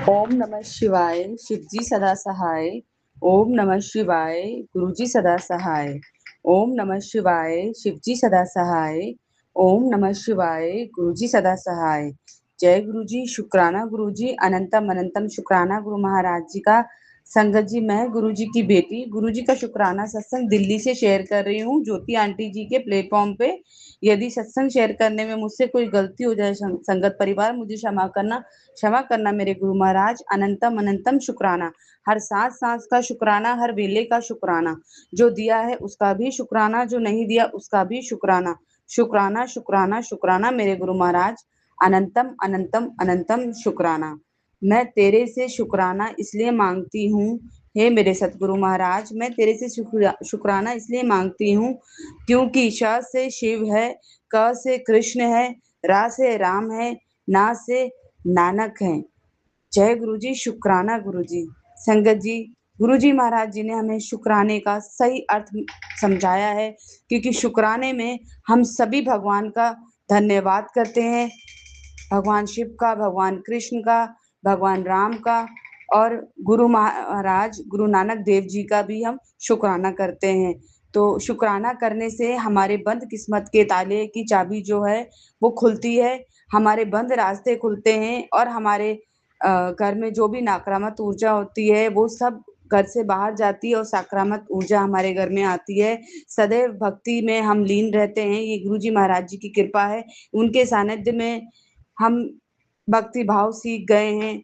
ओम नमः शिवाय, शिवजी सदा सहाय। ओम नमः शिवाय, गुरुजी सदा सहाय। ओम नमः शिवाय, शिवजी सदा सहाय। ओम नमः शिवाय, गुरुजी सदा सहाय। जय गुरुजी, शुक्राना गुरुजी, अनंतम अनंतम शुक्राना गुरु महाराज जी का। संगत जी, मैं गुरुजी की बेटी गुरुजी का शुक्राना सत्संग दिल्ली से शेयर कर रही हूँ, ज्योति आंटी जी के प्लेटफॉर्म पे। यदि सत्संग शेयर करने में मुझसे कोई गलती हो जाए, संगत परिवार मुझे क्षमा करना मेरे गुरु महाराज। अनंतम अनंतम शुक्राना, हर सांस सांस का शुक्राना, हर वेले का शुक्राना। जो दिया है उसका भी शुक्राना, जो नहीं दिया उसका भी शुक्राना। शुक्राना शुक्राना शुक्राना मेरे गुरु महाराज। अनंतम अनंतम अनंतम शुक्राना। मैं तेरे से शुक्राना इसलिए मांगती हूँ, हे मेरे सतगुरु महाराज, मैं तेरे से शुक्राना इसलिए मांगती हूँ क्योंकि श से शिव है, क से कृष्ण है, रा से राम है, ना से नानक है। जय गुरु जी, शुक्राना गुरु जी। संगत जी, गुरु जी महाराज जी ने हमें शुक्राने का सही अर्थ समझाया है, क्योंकि शुक्राने में हम सभी भगवान का धन्यवाद करते हैं। भगवान शिव का, भगवान कृष्ण का, भगवान राम का, और गुरु महाराज गुरु नानक देव जी का भी हम शुक्राना करते हैं। तो शुक्राना करने से हमारे बंद किस्मत के ताले की चाबी जो है वो खुलती है, हमारे बंद रास्ते खुलते हैं, और हमारे घर में जो भी नकारात्मक ऊर्जा होती है वो सब घर से बाहर जाती है और सकारात्मक ऊर्जा हमारे घर में आती है। सदैव भक्ति में हम लीन रहते हैं, ये गुरु जी महाराज जी की कृपा है। उनके सानिध्य में हम भक्ति भाव सीख गए हैं,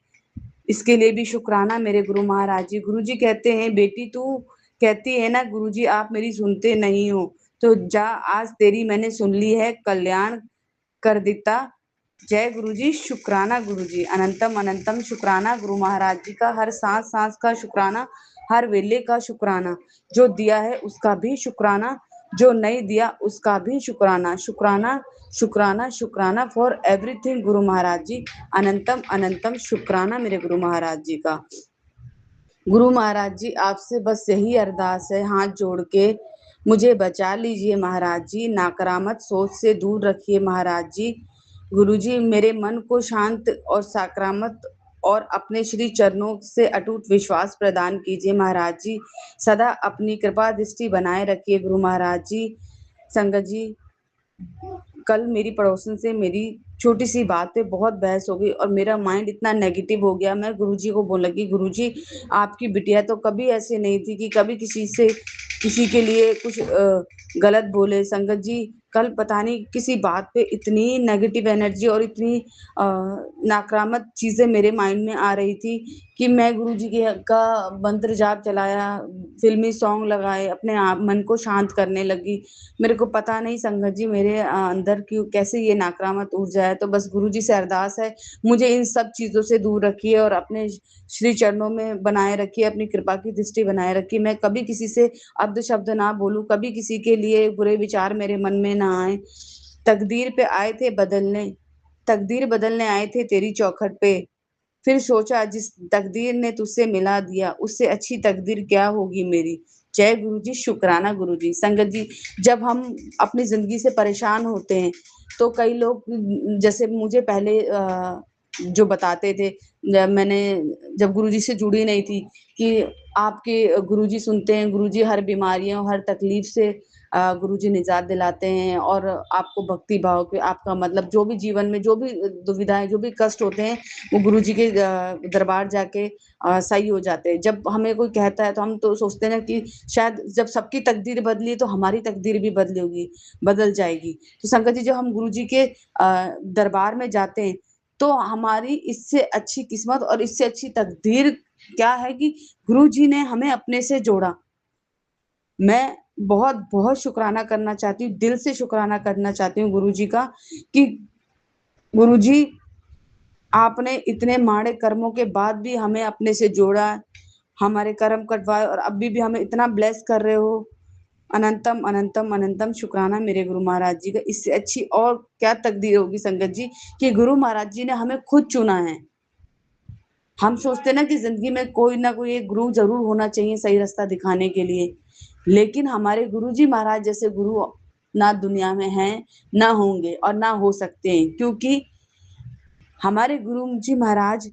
इसके लिए भी शुक्राना मेरे गुरु महाराज जी। गुरु जी कहते हैं, बेटी तू कहती है ना गुरु जी आप मेरी सुनते नहीं हो, तो जा आज तेरी मैंने सुन ली है, कल्याण कर देता। जय गुरु जी, शुक्राना गुरु जी, अनंतम अनंतम शुक्राना गुरु महाराज जी का। हर सांस सांस का शुक्राना, हर वेले का शुक्राना। जो दिया है उसका भी शुक्राना, जो नहीं दिया उसका भी शुक्राना। शुक्राना शुक्राना शुक्राना फॉर एवरीथिंग गुरु महाराज जी। अनंतम अनंतम शुक्राना मेरे गुरु महाराज जी का। गुरु महाराज जी, आपसे बस यही अरदास है, हाथ जोड़ के मुझे बचा लीजिए महाराज जी, नकारात्मक सोच से दूर रखिए महाराज जी। गुरु जी, मेरे मन को शांत और सकारात्मक और अपने श्री चरणों से अटूट विश्वास प्रदान कीजिए महाराज जी। सदा अपनी कृपा दृष्टि बनाए रखिए गुरु महाराज जी। संगत जी, कल मेरी पड़ोसन से मेरी छोटी सी बात पे बहुत बहस हो गई और मेरा माइंड इतना नेगेटिव हो गया। मैं गुरुजी को बोलने लगी, गुरुजी आपकी बिटिया तो कभी ऐसे नहीं थी कि कभी किसी के लिए कुछ गलत बोले। संगत जी, कल पता नहीं किसी बात पे इतनी नेगेटिव एनर्जी और इतनी नकारात्मक चीजें मेरे माइंड में आ रही थी कि मैं गुरुजी के का मंत्र जाप चलाया, फिल्मी सॉन्ग लगाए, अपने आप मन को शांत करने लगी। मेरे को पता नहीं संगत जी मेरे अंदर क्यों कैसे ये नकारात्मक ऊर्जा है। तो बस गुरु जी से अरदास है, मुझे इन सब चीजों से दूर रखिए और अपने श्री चरणों में बनाए रखिए, अपनी कृपा की दृष्टि बनाए रखिए। मैं कभी किसी से अब्द शब्द ना बोलूं, कभी किसी के लिए बुरे विचार मेरे मन में ना आए। तकदीर पे आए थे बदलने, तकदीर बदलने आए थे तेरी चौखट पे, फिर सोचा जिस तकदीर ने तुझसे मिला दिया उससे अच्छी तकदीर क्या होगी मेरी। जय गुरु जी, शुक्राना गुरु जी। संगत जी, जब हम अपनी जिंदगी से परेशान होते हैं तो कई लोग, जैसे मुझे पहले जो बताते थे, जब गुरुजी से जुड़ी नहीं थी, कि आपके गुरुजी सुनते हैं, गुरुजी हर बीमारियों हर तकलीफ से गुरुजी निजात दिलाते हैं, और आपको भक्ति भाव पे आपका मतलब जो भी जीवन में जो भी दुविधाएं जो भी कष्ट होते हैं वो गुरुजी के दरबार जाके सही हो जाते हैं। जब हमें कोई कहता है तो हम तो सोचते हैं कि शायद जब सबकी तकदीर बदली तो हमारी तकदीर भी बदलेगी, बदल जाएगी। तो संगत जी, जब हम गुरुजी के दरबार में जाते हैं तो हमारी इससे अच्छी किस्मत और इससे अच्छी तकदीर क्या है कि गुरुजी ने हमें अपने से जोड़ा। मैं बहुत बहुत शुक्राना करना चाहती हूँ, दिल से शुक्राना करना चाहती हूँ गुरुजी का, कि गुरुजी आपने इतने माड़े कर्मों के बाद भी हमें अपने से जोड़ा, हमारे कर्म कटवाए और अभी भी हमें इतना ब्लेस कर रहे हो। अनंतम अनंतम अनंतम शुक्राना मेरे गुरु महाराज जी का। इससे अच्छी और क्या तकदीर होगी संगत जी, कि गुरु महाराज जी ने हमें खुद चुना है। हम सोचते ना कि जिंदगी में कोई ना कोई एक गुरु जरूर होना चाहिए सही रास्ता दिखाने के लिए, लेकिन हमारे गुरु जी महाराज जैसे गुरु ना दुनिया में हैं, ना होंगे और ना हो सकते हैं, क्योंकि हमारे गुरु जी महाराज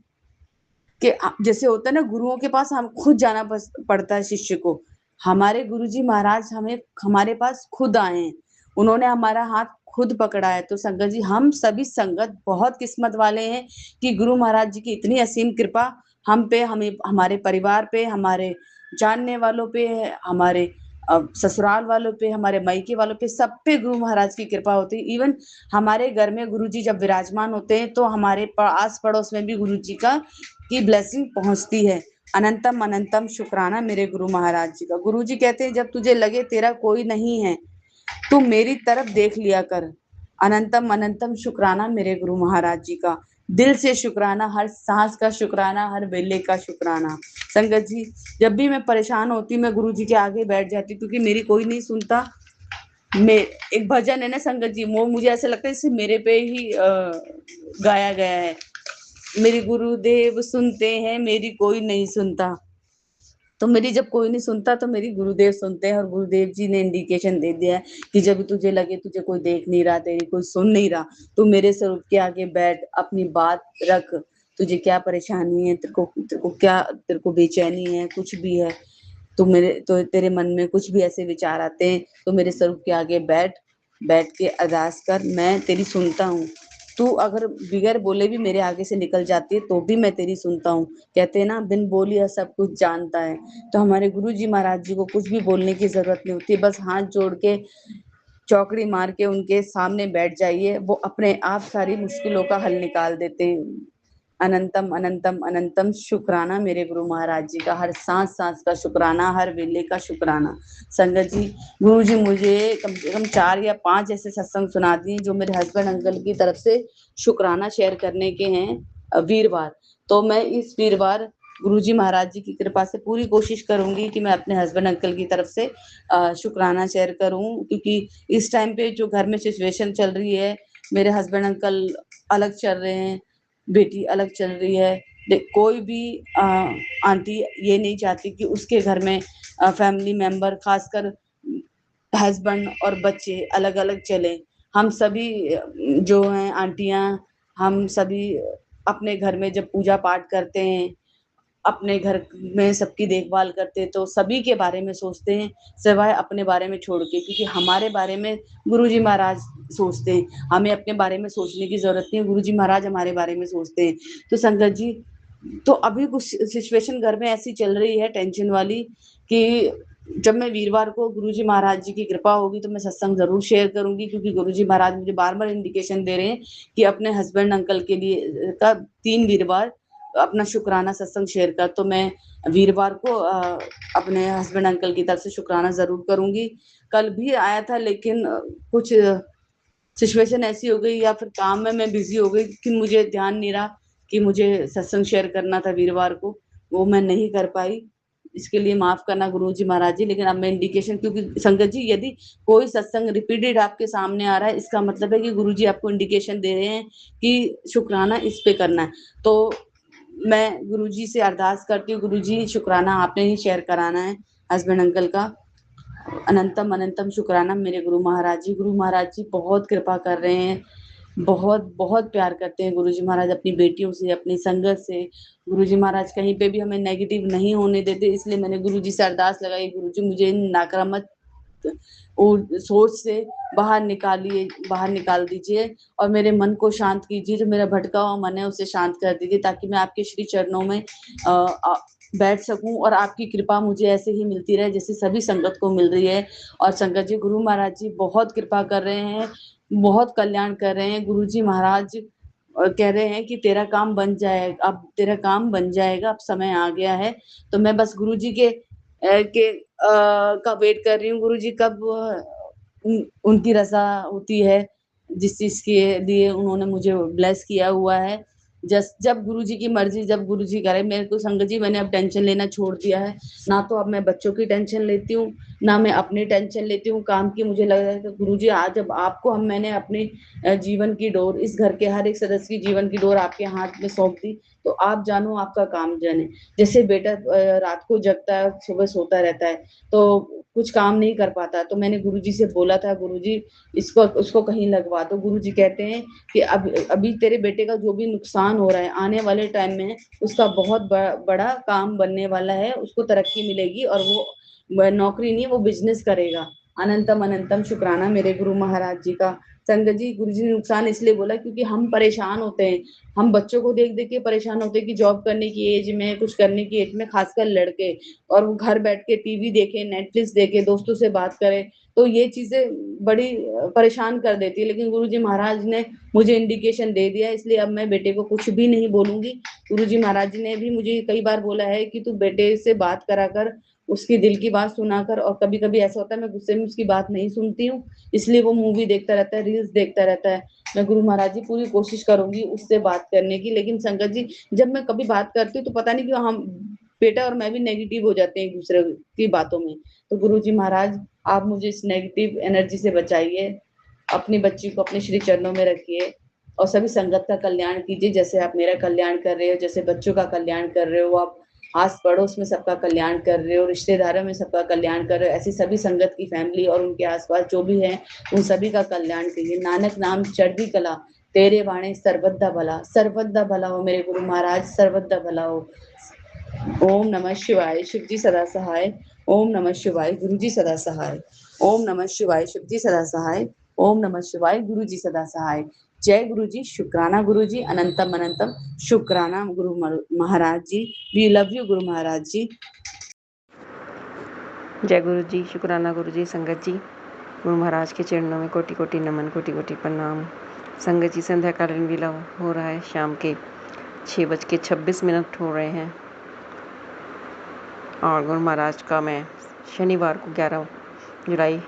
कि जैसे होता है ना, गुरुओं के पास हम खुद जाना पड़ता है शिष्य को। हमारे गुरुजी महाराज हमें हमारे पास खुद आए हैं, उन्होंने हमारा हाथ खुद पकड़ा है। तो संगत जी, हम सभी संगत बहुत किस्मत वाले हैं कि गुरु महाराज जी की इतनी असीम कृपा हम पे, हमें, हमारे परिवार पे, हमारे जानने वालों पे, हमारे ससुराल वालों पे, हमारे मायके वालों पे, सब पे गुरु महाराज की कृपा होती है। इवन हमारे घर में गुरुजी जब विराजमान होते हैं तो हमारे आस पड़ोस में भी गुरुजी का की ब्लेसिंग पहुंचती है। अनंतम अनंतम शुक्राना मेरे गुरु महाराज जी का। गुरु जी कहते हैं, जब तुझे लगे तेरा कोई नहीं है, तू मेरी तरफ देख लिया कर। अनंतम अनंतम शुक्राना मेरे गुरु महाराज जी का। दिल से शुक्राना, हर सांस का शुक्राना, हर वेले का शुक्राना। संगत जी, जब भी मैं परेशान होती मैं गुरु जी के आगे बैठ जाती, क्योंकि मेरी कोई नहीं सुनता। मैं, एक भजन है ना संगत जी, वो मुझे ऐसा लगता है जैसे मेरे पे ही गाया गया है। मेरे गुरुदेव सुनते हैं, मेरी कोई नहीं सुनता। तो मेरी जब कोई नहीं सुनता तो मेरी गुरुदेव सुनते हैं, और गुरुदेव जी ने इंडिकेशन दे दिया है कि जब तुझे लगे तुझे कोई देख नहीं रहा, तेरी कोई सुन नहीं रहा, तो मेरे स्वरूप के आगे बैठ, अपनी बात रख। तुझे क्या परेशानी है, तेरे को बेचैनी है, कुछ भी है, तो तेरे मन में कुछ भी ऐसे विचार आते हैं, तो मेरे स्वरूप के आगे बैठ के अरदास कर, मैं तेरी सुनता हूँ। तू अगर बिगर बोले भी मेरे आगे से निकल जाती है तो भी मैं तेरी सुनता हूँ। कहते हैं ना, बिन बोलिया सब कुछ जानता है। तो हमारे गुरु जी महाराज जी को कुछ भी बोलने की जरूरत नहीं होती, बस हाथ जोड़ के चौकड़ी मार के उनके सामने बैठ जाइए, वो अपने आप सारी मुश्किलों का हल निकाल देते हैं। अनंतम अनंतम अनंतम शुक्राना मेरे गुरु महाराज जी का, हर सांस सांस का शुक्राना, हर वेले का शुक्राना। संगत जी, गुरु जी मुझे कम से कम 4 या 5 ऐसे सत्संग सुना दिए जो मेरे हस्बैंड अंकल की तरफ से शुक्राना शेयर करने के हैं वीरवार। तो मैं इस वीरवार गुरुजी महाराज जी की कृपा से पूरी कोशिश करूंगी कि मैं अपने हस्बैंड अंकल की तरफ से शुक्राना शेयर करूं, क्योंकि इस टाइम पे जो घर में सिचुएशन चल रही है, मेरे हस्बैंड अंकल अलग चल रहे हैं, बेटी अलग चल रही है। कोई भी आंटी ये नहीं चाहती कि उसके घर में फैमिली मेंबर, खासकर हस्बैंड और बच्चे अलग अलग चले। हम सभी जो हैं आंटियां, हम सभी अपने घर में जब पूजा पाठ करते हैं, अपने घर में सबकी देखभाल करते हैं, तो सभी के बारे में सोचते हैं, सिवाय अपने बारे में छोड़ के, क्योंकि हमारे बारे में गुरुजी महाराज सोचते हैं। हमें अपने बारे में सोचने की जरूरत नहीं है, गुरुजी महाराज हमारे बारे में सोचते हैं। तो संगत जी, तो अभी कुछ सिचुएशन घर में ऐसी चल रही है टेंशन वाली, कि जब मैं वीरवार को गुरुजी महाराज जी की कृपा होगी तो मैं सत्संग जरूर शेयर करूंगी, क्योंकि गुरुजी महाराज मुझे बार बार इंडिकेशन दे रहे हैं कि अपने हस्बैंड अंकल के लिए का 3 वीरवार अपना शुक्राना सत्संग शेयर कर। तो मैं वीरवार को अपने हस्बैंड अंकल की तरफ से शुक्राना जरूर करूंगी। कल भी आया था, लेकिन कुछ सिचुएशन ऐसी हो गई या फिर काम में मैं बिजी हो गई कि मुझे ध्यान नहीं रहा कि मुझे सत्संग शेयर करना था वीरवार को, वो मैं नहीं कर पाई। इसके लिए माफ करना गुरुजी महाराज जी। लेकिन अब मैं इंडिकेशन, क्योंकि संगत जी यदि कोई सत्संग रिपीटेड आपके सामने आ रहा है, इसका मतलब है कि गुरुजी आपको इंडिकेशन दे रहे हैं कि शुक्राना इस पे करना है। तो मैं गुरुजी से अरदास करती हूँ, गुरुजी शुक्राना आपने ही शेयर कराना है हस्बैंड अंकल का। अनंतम अनंतम शुक्राना मेरे गुरु महाराज जी। गुरु महाराज जी बहुत कृपा कर रहे हैं, बहुत बहुत प्यार करते हैं गुरुजी महाराज अपनी बेटियों से, अपनी संगत से। गुरुजी महाराज कहीं पे भी हमें नेगेटिव नहीं होने देते, इसलिए मैंने गुरुजी से अरदास लगाई, गुरुजी मुझे नकारात्मक और सोच से बाहर निकाल दीजिए, और मेरे मन को शांत कीजिए। जो मेरा भटका हुआ मन है उसे शांत कर दीजिए, ताकि मैं आपके श्री चरणों में बैठ सकूं, और आपकी कृपा मुझे ऐसे ही मिलती रहे जैसे सभी संगत को मिल रही है। और संगत जी, गुरु महाराज जी बहुत कृपा कर रहे हैं, बहुत कल्याण कर रहे हैं। गुरु जी महाराज कह रहे हैं कि तेरा काम बन जाएगा, अब तेरा काम बन जाएगा, अब समय आ गया है। तो मैं बस गुरु जी का वेट कर रही हूँ, गुरु जी कब उनकी रजा होती है, जिस चीज के लिए उन्होंने मुझे ब्लेस किया हुआ है। जब गुरुजी की मर्जी, जब गुरुजी करे। मेरे को संगत जी, मैंने अब टेंशन लेना छोड़ दिया है। ना तो अब मैं बच्चों की टेंशन लेती हूँ, ना मैं अपनी टेंशन लेती हूँ काम की। मुझे लग रहा है कि गुरुजी, आज जब आपको मैंने अपने जीवन की डोर, इस घर के हर एक सदस्य की जीवन की डोर आपके हाथ में सौंप दी, तो आप जानो, आपका काम जाने। जैसे बेटा रात को जगता है, सुबह सोता रहता है, तो कुछ काम नहीं कर पाता। तो मैंने गुरुजी से बोला था, गुरुजी इसको उसको कहीं लगवा दो। गुरुजी कहते हैं कि अब अभी तेरे बेटे का जो भी नुकसान हो रहा है, आने वाले टाइम में उसका बहुत बड़ा काम बनने वाला है, उसको तरक्की मिलेगी और वो नौकरी नहीं, वो बिजनेस करेगा। अनंतम अनंतम शुक्राना मेरे गुरु महाराज जी का। संगत जी, गुरु जी ने नुकसान इसलिए बोला क्योंकि हम परेशान होते हैं। हम बच्चों को देख देख के परेशान होते हैं कि जॉब करने की एज में, कुछ करने की एज में, खासकर लड़के, और वो घर बैठ के टीवी देखे, नेटफ्लिक्स देखे, दोस्तों से बात करे, तो ये चीजें बड़ी परेशान कर देती है। लेकिन गुरु जी महाराज ने मुझे इंडिकेशन दे दिया, इसलिए अब मैं बेटे को कुछ भी नहीं बोलूंगी। गुरु जी महाराज जी ने भी मुझे कई बार बोला है कि तू बेटे से बात करा कर, उसकी दिल की बात सुना कर। और कभी कभी ऐसा होता है मैं गुस्से में उसकी बात नहीं सुनती हूँ, इसलिए वो मूवी देखता रहता है, रील्स देखता रहता है। मैं गुरु महाराज जी पूरी कोशिश करूंगी उससे बात करने की। लेकिन संगत जी, जब मैं कभी बात करती हूँ तो पता नहीं क्यों हम बेटा और मैं भी नेगेटिव हो जाते हैं एक दूसरे की बातों में। तो गुरु जी महाराज, आप मुझे इस नेगेटिव एनर्जी से बचाइए, अपनी बच्ची को अपने श्री चरणों में रखिए और सभी संगत का कल्याण कीजिए, जैसे आप मेरा कल्याण कर रहे हो, जैसे बच्चों का कल्याण कर रहे हो, आप आस पड़ोस में सबका कल्याण कर रहे हो, रिश्तेदारों में सबका कल्याण कर रहे हो। ऐसी सभी संगत की फैमिली और उनके आसपास जो भी है उन सभी का कल्याण कीजिए। नानक नाम चढ़दी कला, तेरे वाणे सर्वदा भला, सर्वदा भला हो मेरे गुरु महाराज, सर्वदा भला हो। ओम नमः शिवाय, शिव जी सदा सहाय। ओम नमः शिवाय, गुरु जी सदा सहाय। ओम नमः शिवाय, शिव जी सदा सहाय। ओम नमः शिवाय, गुरु जी सदा सहाय। जय गुरु जी, शुक्राना गुरु जी, अनंतम अनंतम शुक्राना गुरु महाराज जी। We love you Guru Maharaj जी। जय गुरु जी, शुक्राना गुरु जी। संगत जी, गुरु महाराज के चरणों में कोटि कोटि नमन, कोटि कोटि प्रणाम। संगत जी, संध्याकालीन विला हो रहा है, शाम के 6:26 हो रहे हैं और गुरु महाराज का मैं शनिवार को 11 जुलाई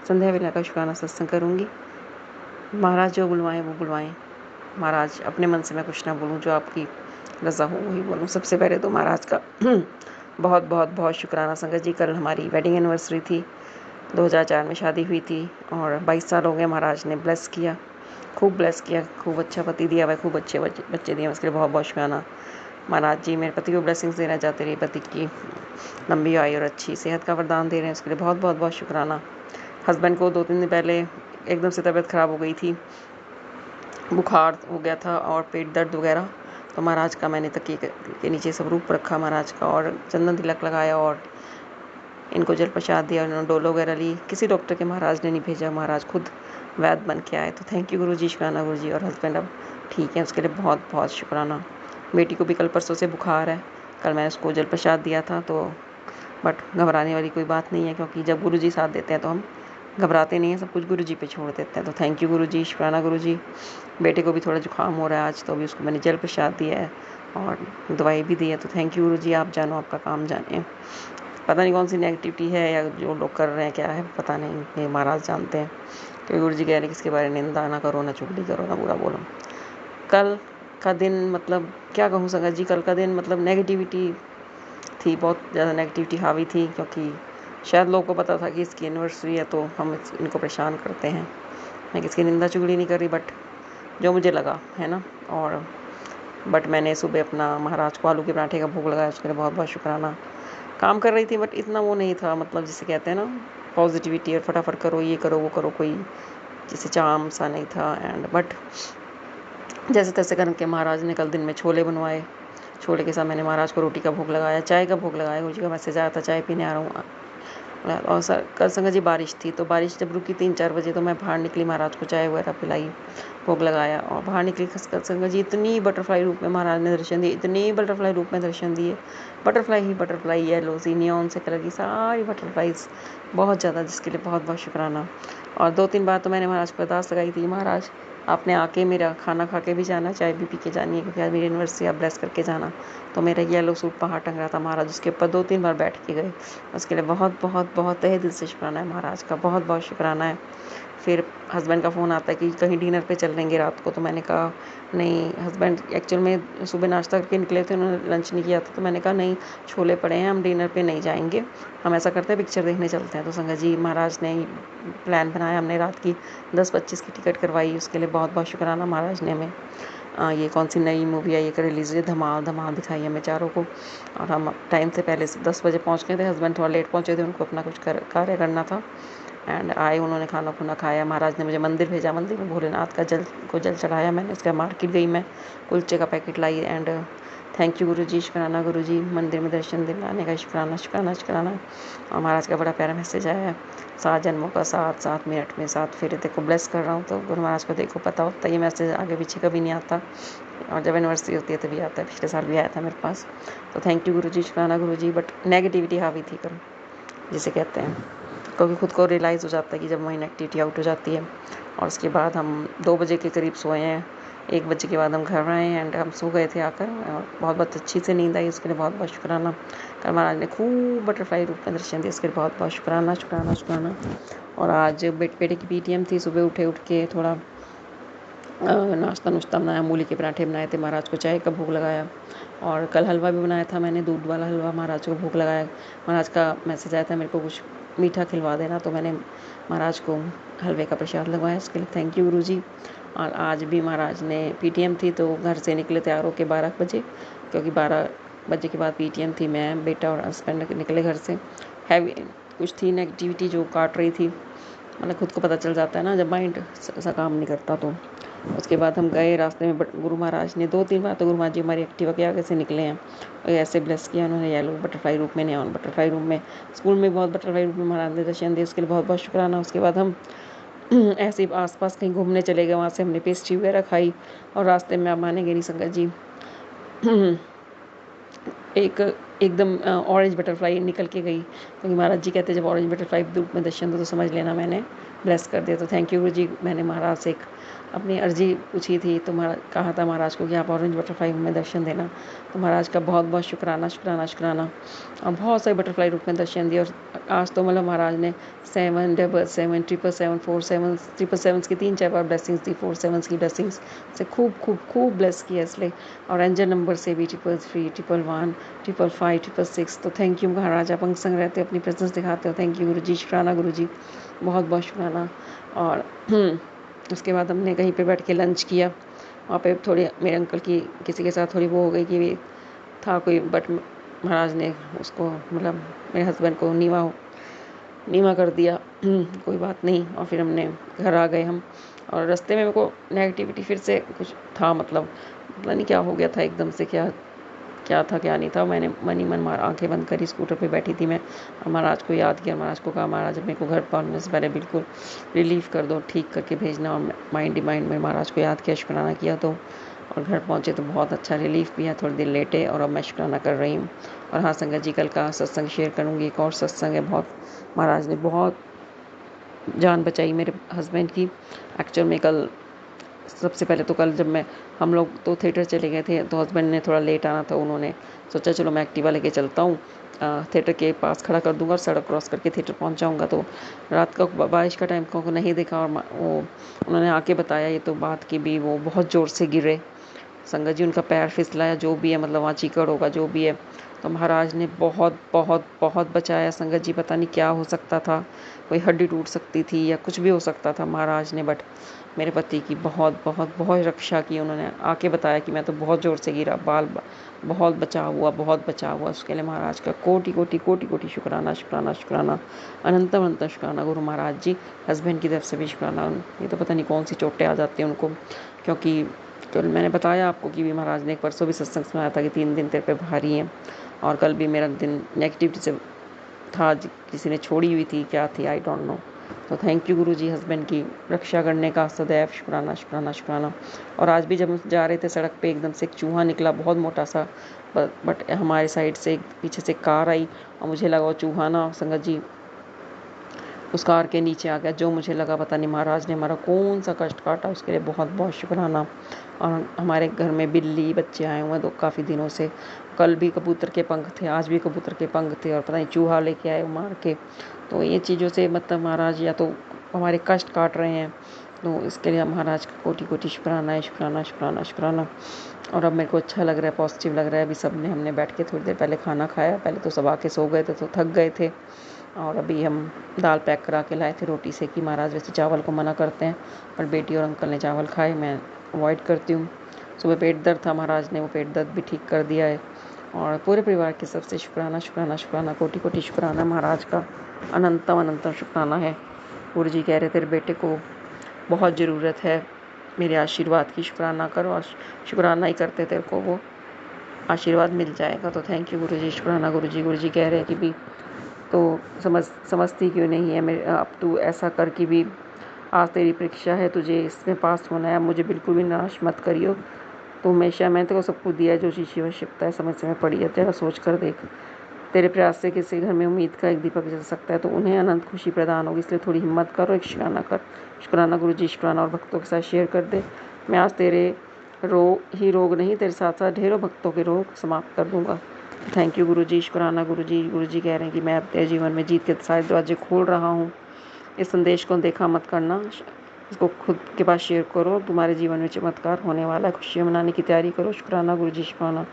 संध्या विला का शुक्राना सत्संग करूँगी। महाराज जो बुलवाएं वो बुलवाएं। महाराज अपने मन से मैं कुछ ना बोलूँ, जो आपकी रज़ा हो वही बोलूँ। सबसे पहले तो महाराज का बहुत बहुत बहुत शुक्राना। संगत जी, कल हमारी वेडिंग एनिवर्सरी थी। 2004 में शादी हुई थी और 22 साल हो गए। महाराज ने ब्लेस किया, खूब ब्लेस किया, खूब अच्छा पति दिया हुआ, खूब अच्छे बच्चे दिए, उसके लिए बहुत बहुत शुक्राना। महाराज जी मेरे पति को ब्लेसिंग्स देना चाहते रहे, पति की लंबी आयु और अच्छी सेहत का वरदान दे रहे हैं, उसके लिए बहुत बहुत बहुत शुक्राना। हस्बैंड को 2-3 दिन पहले एकदम से तबीयत ख़राब हो गई थी, बुखार हो गया था और पेट दर्द वगैरह। तो महाराज का मैंने तकिए के नीचे स्वरूप रखा महाराज का और चंदन तिलक लगाया और इनको जल प्रसाद दिया। उन्होंने डोलो वगैरह ली, किसी डॉक्टर के महाराज ने नहीं भेजा, महाराज खुद वैद्य बन के आए। तो थैंक यू गुरु जी, शुक्राना गुरु जी। और हस्बैंड अब ठीक है, उसके लिए बहुत बहुत शुक्राना। बेटी को भी कल परसों से बुखार है, कल मैंने उसको जल प्रसाद दिया था। तो बट घबराने वाली कोई बात नहीं है, क्योंकि जब गुरु जी साथ देते हैं तो हम घबराते नहीं हैं, सब कुछ गुरु जी पे छोड़ देते हैं। तो थैंक यू गुरु जी, शुक्राना गुरु जी। बेटे को भी थोड़ा जुकाम हो रहा है आज, तो अभी उसको मैंने जल प्रसाद दिया है और दवाई भी दी है। तो थैंक यू गुरु जी, आप जानो आपका काम जाने। पता नहीं कौन सी नेगेटिविटी है या जो लोग कर रहे हैं क्या है पता नहीं, ये महाराज जानते हैं। तो गुरु जी कह रहे हैं किसके बारे में निंदा ना करो, ना चुगली करो, ना बुरा बोलो। कल का दिन मतलब क्या कहूँ संगत जी, कल का दिन मतलब नेगेटिविटी थी, बहुत ज़्यादा नेगेटिविटी हावी थी, क्योंकि शायद लोगों को पता था कि इसकी एनिवर्सरी है तो हम इनको परेशान करते हैं। मैं किसकी निंदा चुगली नहीं कर रही, बट जो मुझे लगा है ना। और बट मैंने सुबह अपना महाराज को आलू के पराठे का भोग लगाया, उसके लिए बहुत बहुत शुक्राना। काम कर रही थी बट इतना वो नहीं था, मतलब जिसे कहते हैं ना पॉजिटिविटी और फटाफट करो, ये करो वो करो, कोई जिसे चाम सा नहीं था। एंड बट जैसे तैसे करके महाराज ने कल दिन में छोले बनवाए, छोले के साथ मैंने महाराज को रोटी का भोग लगाया, चाय का भोग लगाया। गुरु जी का मैसेज आया था चाय पीने आ रहा हूँ। और सर कल संगत जी बारिश थी, तो बारिश जब रुकी 3-4 बजे तो मैं बाहर निकली, महाराज को चाय वगैरह पिलाई, भोग लगाया और बाहर निकली। खसकर संगत जी इतनी बटरफ्लाई रूप में महाराज ने दर्शन दिए, इतनी बटरफ्लाई रूप में दर्शन दिए, बटरफ्लाई ही बटरफ्लाई, येलो सी नियॉन से कलर की सारी बटरफ्लाईज, बहुत ज़्यादा, जिसके लिए बहुत बहुत शुक्राना। और 2-3 बार तो मैंने महाराज को अरदास लगाई थी, महाराज आपने आके मेरा खाना खा के भी जाना, चाय भी पी के जानी है, क्योंकि आज मेरी यूनिवर्सिटी आप ब्लेस करके जाना। तो मेरा येलो सूट बाहर टंग रहा था, महाराज उसके ऊपर 2-3 बार बैठ के गए, उसके लिए बहुत बहुत बहुत तहे दिल से शुक्राना है महाराज का, बहुत बहुत शुक्राना है। फिर हस्बैंड का फ़ोन आता है कि कहीं डिनर पे चल लेंगे रात को, तो मैंने कहा नहीं। हस्बैंड एक्चुअल में सुबह नाश्ता करके निकले थे, उन्होंने लंच नहीं किया था, तो मैंने कहा नहीं, छोले पड़े हैं, हम डिनर पे नहीं जाएंगे, हम ऐसा करते हैं पिक्चर देखने चलते हैं। तो संगत जी महाराज ने प्लान बनाया, हमने रात की 10:25 की टिकट करवाई, उसके लिए बहुत बहुत शुक्राना महाराज ने हमें। ये कौन सी नई मूवी आई है रिलीज हुई, धमाल धमाल दिखाई हमें चारों को। और हम टाइम से पहले 10 बजे पहुंच गए थे। हस्बैंड थोड़ा लेट पहुंचे थे, उनको अपना कुछ कार्य करना था। एंड आए, उन्होंने खाना खुना खाया। महाराज ने मुझे मंदिर भेजा, मंदिर में भोलेनाथ का जल चढ़ाया मैंने। उसके बाद मार्केट गई मैं, कुलचे का packet lie. And thank you गुरु जी, शुक्राना गुरु जी, मंदिर में दर्शन दिलाने का शुक्राना शुक्राना शुक्राना। और महाराज का बड़ा प्यारा मैसेज आया है, 7 जन्मों का 7 मिनट में 7 फेरे देखो ब्लेस कर रहा हूँ। तो गुरु महाराज को देखो पता होता है ये मैसेज आगे पीछे कभी नहीं आता, और जब एनिवर्सरी होती है तभी आता है। पिछले साल भी आया था मेरे पास। तो थैंक यू गुरु जी, शुक्राना गुरु जी। बट नेगेटिविटी हावी थी कल, जिसे कहते हैं, क्योंकि खुद को रियलाइज़ हो जाता है कि जब वही नेगेटिविटी आउट हो जाती है। और उसके बाद हम 2 बजे के करीब सोए हैं, 1 बजे के बाद हम घर आए एंड हम सो गए थे आकर। और बहुत बहुत अच्छी से नींद आई, उसके लिए बहुत बहुत शुक्राना। कल महाराज ने खूब बटरफ्लाई रूप में दर्शन दिए, उसके लिए बहुत बहुत शुक्राना शुक्राना शुक्राना। और आज बेटे की पीटीएम थी, सुबह उठ के थोड़ा नाश्ता नुश्ता बनाया, मूली के पराठे बनाए थे, महाराज को चाय का भोग लगाया। और कल हलवा भी बनाया था मैंने, दूध वाला हलवा, महाराज को भोग लगाया। महाराज का मैसेज आया था मेरे को कुछ मीठा खिलवा देना, तो मैंने महाराज को हलवे का प्रसाद लगवाया, उसके लिए थैंक यू गुरु जी। और आज भी महाराज ने पीटीएम थी तो घर से निकले तैयार होकर 12 बजे, क्योंकि 12 बजे के बाद पीटीएम थी। मैं, बेटा और हस्बैंड निकले घर से। हैवी कुछ थी नेगेटिविटी जो काट रही थी, मतलब खुद को पता चल जाता है ना जब माइंड सा काम नहीं करता। तो उसके बाद हम गए, रास्ते में गुरु महाराज ने 2-3 बार तो गुरु महाराज जी हमारी एक्टिवा के आगे से निकले हैं और ऐसे ब्लेस किया उन्होंने, येलो बटरफ्लाई रूप में, नियॉन बटरफ्लाई रूप में। स्कूल में बहुत बटरफ्लाई रूप में महाराज ने दर्शन दिए, उसके लिए बहुत बहुत शुक्राना। उसके बाद हम ऐसे ही आसपास कहीं घूमने चले गए, वहाँ से हमने पेस्ट्री वगैरह खाई। और रास्ते में आप मानेंगे नहीं संगत जी, एक एकदम ऑरेंज बटरफ्लाई निकल के गई, क्योंकि महाराज जी कहते हैं जब ऑरेंज बटरफ्लाई रूप में दर्शन दो तो समझ लेना मैंने ब्लेस कर दिया। तो थैंक यू गुरु जी। मैंने महाराज से एक अपनी अर्जी पूछी थी, तो कहा था महाराज को कि आप ऑरेंज बटरफ्लाई में दर्शन देना। तो महाराज का बहुत बहुत शुक्राना शुक्राना शुक्राना। और बहुत सारे बटरफ्लाई रूप में दर्शन दिए। और आज तो मतलब महाराज ने 777 777 4 की 3-4 बार ब्लेसिंग्स दी, 4 7 की ब्लेसिंग्स से खूब खूब खूब ब्लेस किया इसलिए। और एंजल नंबर से भी 333 111 555 666। तो थैंक यू महाराज, आप अंग संग रहते हो, अपनी प्रेजेंस दिखाते हो। थैंक यू गुरु जी, शुक्राना गुरु जी, बहुत बहुत शुक्राना। और उसके बाद हमने कहीं पे बैठ के लंच किया। वहाँ पे थोड़ी मेरे अंकल की किसी के साथ थोड़ी वो हो गई कि था कोई, बट महाराज ने उसको मतलब मेरे हस्बैंड को नीवा कर दिया। कोई बात नहीं। और फिर हमने घर आ गए हम। और रास्ते में मेरे को नेगेटिविटी फिर से कुछ था, मतलब पता नहीं क्या हो गया था एकदम से, क्या क्या था क्या नहीं था। मैंने मन ही मन आंखें बंद करी, स्कूटर पे बैठी थी मैं, और महाराज को याद किया। महाराज को कहा महाराज मेरे को घर पहुंचने से पहले बिल्कुल रिलीफ कर दो, ठीक करके भेजना। और माइंड ही माइंड में महाराज को याद किया, शुक्राना किया। तो और घर पहुंचे तो बहुत अच्छा रिलीफ भी है, थोड़ी देर लेटे और अब मैं शुक्राना कर रही हूँ। और हाँ संगत जी, कल का सत्संग शेयर करूँगी, एक और सत्संग है, बहुत महाराज ने बहुत जान बचाई मेरे हस्बैंड की। एक्चुअल में कल सबसे पहले तो कल जब हम लोग तो थिएटर चले गए थे, तो हस्बैंड ने थोड़ा लेट आना था, उन्होंने सोचा चलो मैं एक्टिवा लेके चलता हूँ, थिएटर के पास खड़ा कर दूंगा और सड़क क्रॉस करके थिएटर पहुँच जाऊँगा। तो रात का बारिश का टाइम को नहीं देखा, और वो उन्होंने आके बताया ये तो बात की भी, वो बहुत ज़ोर से गिरे संगत जी, उनका पैर फिसलाया जो भी है, मतलब वहाँ चीकड़ होगा जो भी है। तो महाराज ने बहुत बहुत बहुत बचाया संगत जी, पता नहीं क्या हो सकता था, कोई हड्डी टूट सकती थी या कुछ भी हो सकता था महाराज ने, बट मेरे पति की बहुत बहुत बहुत रक्षा की। उन्होंने आके बताया कि मैं तो बहुत ज़ोर से गिरा, बहुत बचाव हुआ, बहुत बचाव हुआ। उसके लिए महाराज का कोटि कोटि कोटि कोटि शुक्राना शुक्राना शुक्राना, अनंतम अनंतम शुक्राना गुरु महाराज जी। हस्बैंड की तरफ से भी शुक्राना। ये तो पता नहीं कौन सी चोटें आ जाती हैं उनको, क्योंकि कल मैंने बताया आपको कि भी महाराज ने एक परसों भी सत्संग सुनाया था कि 3 दिन तेरे पे भारी हैं। और कल भी मेरा दिन नेगेटिविटी से था, किसी ने छोड़ी हुई थी, क्या थी आई डोंट नो। तो thank you Guru ji, husband की रक्षा करने का सदैव शुक्राना शुक्राना शुक्राना। और आज भी जब हम जा रहे थे सड़क पे, एकदम से एक चूहा निकला बहुत मोटा सा, बट हमारे साइड से पीछे से कार आई और मुझे लगा वो चूहा ना संगत जी उस कार के नीचे आ गया, जो मुझे लगा पता नहीं महाराज ने हमारा कौन सा कष्ट काटा, उसके लिए बहुत बहुत शुक्राना। और हमारे घर में बिल्ली बच्चे आए हुए हैं तो काफ़ी दिनों से, कल भी कबूतर के पंख थे, आज भी कबूतर के पंख थे, और पता नहीं चूहा लेके आए मार के। तो ये चीज़ों से मतलब महाराज या तो हमारे कष्ट काट रहे हैं, तो इसके लिए महाराज का कोटि कोटि शुक्राना है, शुक्राना शुक्राना शुक्राना। और अब मेरे को अच्छा लग रहा है, पॉजिटिव लग रहा है। अभी सब ने हमने बैठ के थोड़ी देर पहले खाना खाया, पहले तो सब आके सो गए थे तो थक गए थे। और अभी हम दाल पैक करा के लाए थे, रोटी से कि महाराज वैसे चावल को मना करते हैं, पर बेटी और अंकल ने चावल खाए, मैं अवॉइड करती हूँ। सुबह पेट दर्द था, महाराज ने वो पेट दर्द भी ठीक कर दिया है। और पूरे परिवार के सबसे शुक्राना शुक्राना शुक्राना, कोटि कोटि शुक्राना महाराज का, अनंतम अनंतम शुक्राना है। गुरु जी कह रहे तेरे बेटे को बहुत ज़रूरत है मेरे आशीर्वाद की, शुक्राना करो और शुक्राना ही करते तेरे को वो आशीर्वाद मिल जाएगा। तो थैंक यू गुरु जी, शुक्राना गुरु जी। गुरु जी कह रहे हैं कि भी तो समझती क्यों नहीं है मेरे, अब तू ऐसा कर कि भी आज तेरी परीक्षा है, तुझे इसमें पास होना है, मुझे बिल्कुल भी निराश मत करियो। तो हमेशा मैंने तेरे को सब कुछ दिया है, जो चीज़ आवश्यकता है समय समय पड़ी है, तेरा सोच कर देख। तेरे प्रयास से किसी घर में उम्मीद का एक दीपक जल सकता है, तो उन्हें अनंत खुशी प्रदान होगी। इसलिए थोड़ी हिम्मत कर और एक शुक्राना कर। शुक्राना गुरु जी, शुक्राना और भक्तों के साथ शेयर कर दे। मैं आज तेरे रोग नहीं, तेरे साथ साथ ढेरों भक्तों के रोग समाप्त कर दूंगा। थैंक यू गुरु जी, शुक्राना गुरु जी। गुरु जी कह रहे हैं कि मैं अब तेरे जीवन में जीत के सारे दरवाजे खोल रहा हूँ। इस संदेश को देखा मत करना, इसको खुद के पास शेयर करो, तुम्हारे जीवन में चमत्कार होने वाला है। खुशियाँ मनाने की तैयारी करो। शुक्राना गुरु जी, शुक्राना।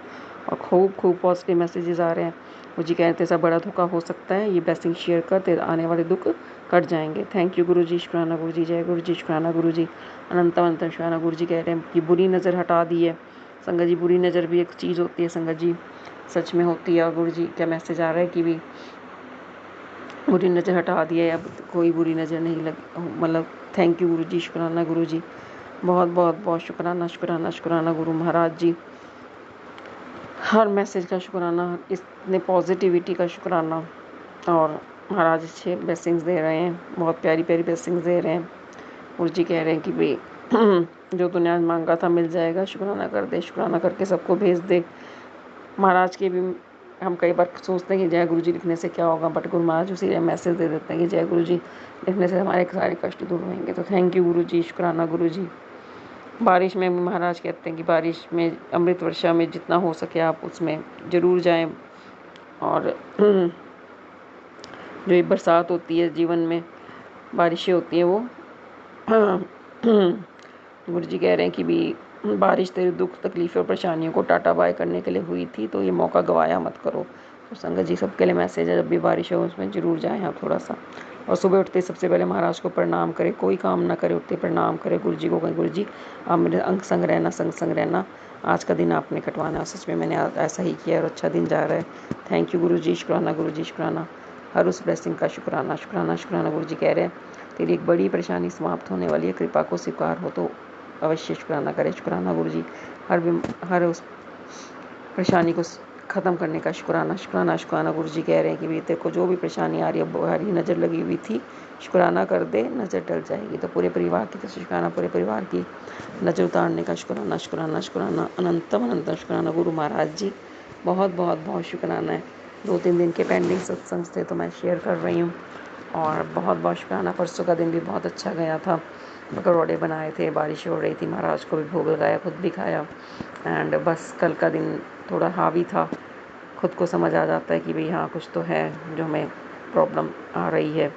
और खूब पॉजिटिव मैसेजेस आ रहे हैं। गुरु जी कह रहे हैं तेरा बड़ा धोखा हो सकता है, ये ब्लेसिंग शेयर कर, तेरे आने वाले दुख कट जाएंगे। थैंक यू गुरु जी, शुक्राना गुरु जी। जय गुरु जी, शुक्राना गुरु जी। अनंत अनंत शुक्राना। गुरु जी कह रहे हैं कि बुरी नज़र हटा दी है। संगत जी, बुरी नज़र भी एक चीज़ होती है संगत जी, सच में होती है। और गुरु जी क्या मैसेज आ रहा है कि भी बुरी नज़र हटा दी है, अब कोई बुरी नज़र नहीं लग, मतलब थैंक यू गुरु जी, शुक्राना गुरु जी। बहुत बहुत बहुत शुक्राना शुक्राना शुक्राना गुरु महाराज जी। हर मैसेज का शुक्राना, इतने पॉजिटिविटी का शुक्राना। और महाराज अच्छे ब्लेसिंग्स दे रहे हैं, बहुत प्यारी प्यारी ब्लेसिंग्स दे रहे हैं। गुरु जी कह रहे हैं कि भाई जो तूने आज मांगा था मिल जाएगा, शुक्राना कर दे, शुक्राना करके सबको भेज दे। महाराज के भी हम कई बार सोचते हैं कि जय गुरु जी लिखने से क्या होगा, बट गुरु महाराज उसी मैसेज दे देते हैं कि जय गुरु जी लिखने से हमारे सारे कष्ट दूर होंगे। तो थैंक यू गुरु जी, शुक्राना गुरु जी। बारिश में महाराज कहते हैं कि बारिश में, अमृत वर्षा में जितना हो सके आप उसमें ज़रूर जाएं। और जो ये बरसात होती है जीवन में, बारिशें होती हैं, वो गुरु जी कह रहे हैं कि भी बारिश तेरे दुख तकलीफ़ और परेशानियों को टाटा बाय करने के लिए हुई थी, तो ये मौका गवाया मत करो। तो संगत जी सबके लिए मैसेज है, जब भी बारिश हो उसमें ज़रूर जाएं आप थोड़ा सा। और सुबह उठते सबसे पहले महाराज को प्रणाम करें, कोई काम ना करे उठते प्रणाम करें। गुरु जी को कहें गुरु जी आप मेरे अंग संग रहना, आज का दिन आपने कटवाना। सच में मैंने ऐसा ही किया और अच्छा दिन जा रहा है। थैंक यू गुरु जी, शुक्राना गुरु जी, शुक्राना। हर उस ब्लेसिंग का शुक्राना शुक्राना शुक्राना। गुरु जी कह रहे हैं तेरी एक बड़ी परेशानी समाप्त होने वाली है, कृपा को स्वीकार हो तो अवश्य शुक्राना करें। शुक्राना गुरु जी। हर उस परेशानी को ख़त्म करने का शुक्राना शुक्राना शुक्राना। गुरु जी कह रहे हैं कि भी तेरे को जो भी परेशानी आ रही है, बुरी नज़र लगी हुई थी, शुक्राना कर दे, नज़र टल जाएगी। तो पूरे परिवार की तरफ से शुक्राना, पूरे परिवार की नज़र उतारने का शुक्राना शुक्राना शुक्राना, अनंतम अनंतम शुक्राना गुरु महाराज जी। बहुत बहुत बहुत शुक्राना है। 2-3 दिन के पेंडिंग सत्संग थे तो मैं शेयर कर रही हूँ। और बहुत बहुत शुक्राना। परसों का दिन भी बहुत अच्छा गया था, पकौड़े बनाए थे, बारिश हो रही थी, महाराज को भी भोग लगाया, खुद भी खाया। एंड बस कल का दिन थोड़ा हावी था, खुद को समझ आ जाता है कि भाई हाँ कुछ तो है जो हमें प्रॉब्लम आ रही है।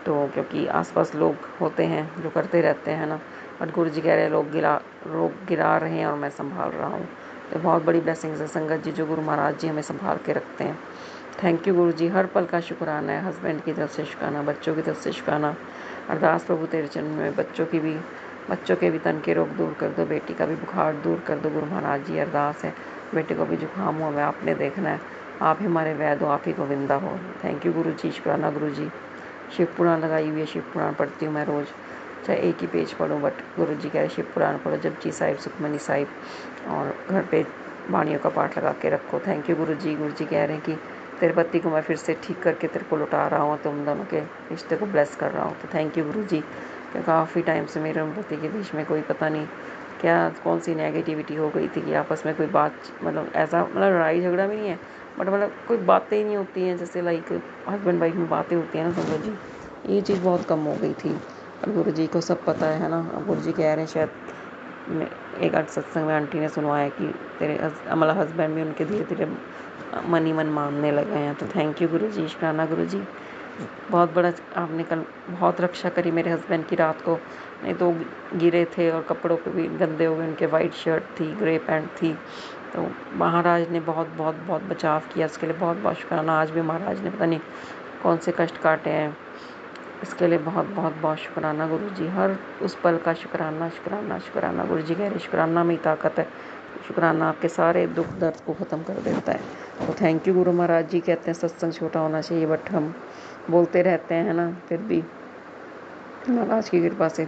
तो क्योंकि आसपास लोग होते हैं जो करते रहते हैं ना, बट गुरु जी कह रहे हैं लोग गिरा रहे हैं और मैं संभाल रहा हूँ। तो बहुत बड़ी ब्लेसिंग्स है संगत जी, जो गुरु महाराज जी हमें संभाल के रखते हैं। थैंक यू गुरु जी। हर पल का शुक्राना है। हस्बैंड की तरफ से शुक्राना, बच्चों की तरफ से शुक्राना। अरदास प्रभु तेरे चरण में बच्चों के भी तन के रोग दूर कर दो, बेटी का भी बुखार दूर कर दो। गुरु महाराज जी अरदास है, बेटे को भी जुकाम हुआ मैं आपने देखना है, आप ही हमारे वैद्य हो, आप ही गोविंदा हो। थैंक यू गुरु जी, शुक्राना गुरु जी। शिव पुराण लगाई हुई है, शिव पुराण पढ़ती हूँ मैं रोज़, चाहे एक ही पेज पढ़ूँ, बट गुरु जी कह रहे शिव पुराण पढ़ो, जपजी साहिब, सुखमनी साहिब, और घर पे वाणियों का पाठ लगा के रखो। थैंक यू गुरु जी। गुरु जी कह रहे हैं कि तेरे पति को मैं फिर से ठीक करके तेरे को लौटा रहा हूँ, तुम दोनों के रिश्ते को ब्लेस कर रहा हूँ। तो थैंक यू गुरु जी। कि काफ़ी टाइम से मेरे और पति के बीच में कोई पता नहीं क्या कौन सी नेगेटिविटी हो गई थी कि आपस में कोई बात, मतलब ऐसा, मतलब लड़ाई झगड़ा भी नहीं है, बट मतलब कोई बातें ही नहीं होती हैं, जैसे लाइक हस्बैंड वाइफ में बातें होती हैं ना संगत जी, ये चीज़ बहुत कम हो गई थी। और गुरु जी को सब पता है ना। अब गुरु जी कह रहे हैं शायद एक आध सत्संग में आंटी ने सुनवाया कि तेरे मतलब हस्बैंड भी उनके धीरे धीरे मन ही मन मानने लगे हैं। तो थैंक यू गुरु जी, शुक्राना गुरु जी। बहुत बड़ा आपने कल बहुत रक्षा करी मेरे हस्बैंड की रात को, नहीं तो गिरे थे और कपड़ों पे भी गंदे हो गए, उनके वाइट शर्ट थी, ग्रे पैंट थी। तो महाराज ने बहुत बहुत बहुत बचाव किया, उसके लिए बहुत बहुत शुक्राना। आज भी महाराज ने पता नहीं कौन से कष्ट काटे हैं, इसके लिए बहुत बहुत बहुत शुक्राना गुरु जी, हर उस पल का शुक्राना शुक्राना शुक्राना। गुरु जी कह रहे शुक्राना में ही ताकत है, शुक्राना आपके सारे दुख दर्द को ख़त्म कर देता है। तो थैंक यू गुरु महाराज जी। कहते हैं सत्संग छोटा होना चाहिए, बट हम बोलते रहते हैं ना, फिर भी महाराज की कृपा से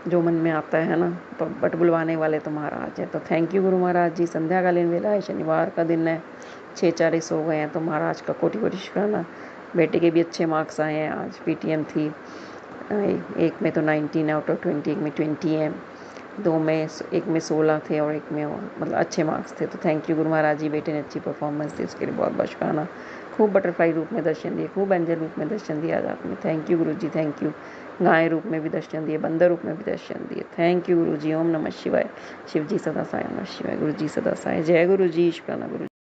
जो मन में आता है ना, तो बट बुलवाने वाले तो महाराज हैं। तो थैंक यू गुरु महाराज जी। संध्याकालीन वेला है, शनिवार का दिन है, 6:40 हो गए हैं, तो महाराज का कोटि कोटि शुक्राना। बेटे के भी अच्छे मार्क्स आए हैं, आज पीटीएम थी, एक में तो 19 आउट ऑफ 20, एक में 20 है, दो में एक में 16 थे और एक में मतलब अच्छे मार्क्स थे। तो थैंक यू गुरु महाराज जी, बेटे ने अच्छी परफॉर्मेंस दी, उसके लिए बहुत बहुत शुक्राना। खूब बटरफ्लाई रूप में दर्शन दिए, खूब एंजल रूप में दर्शन दिया आज आपने। Thank you Guru ji, thank you. गाय रूप में भी दर्शन दिए, बंदर रूप में भी दर्शन दिए। थैंक यू गुरु जी। ओम नमः शिवाय। शिव जी सदा साय, नमः शिवाय। गुरु जी सदा साय। जय गुरु जी। शुक्राना गुरु जी।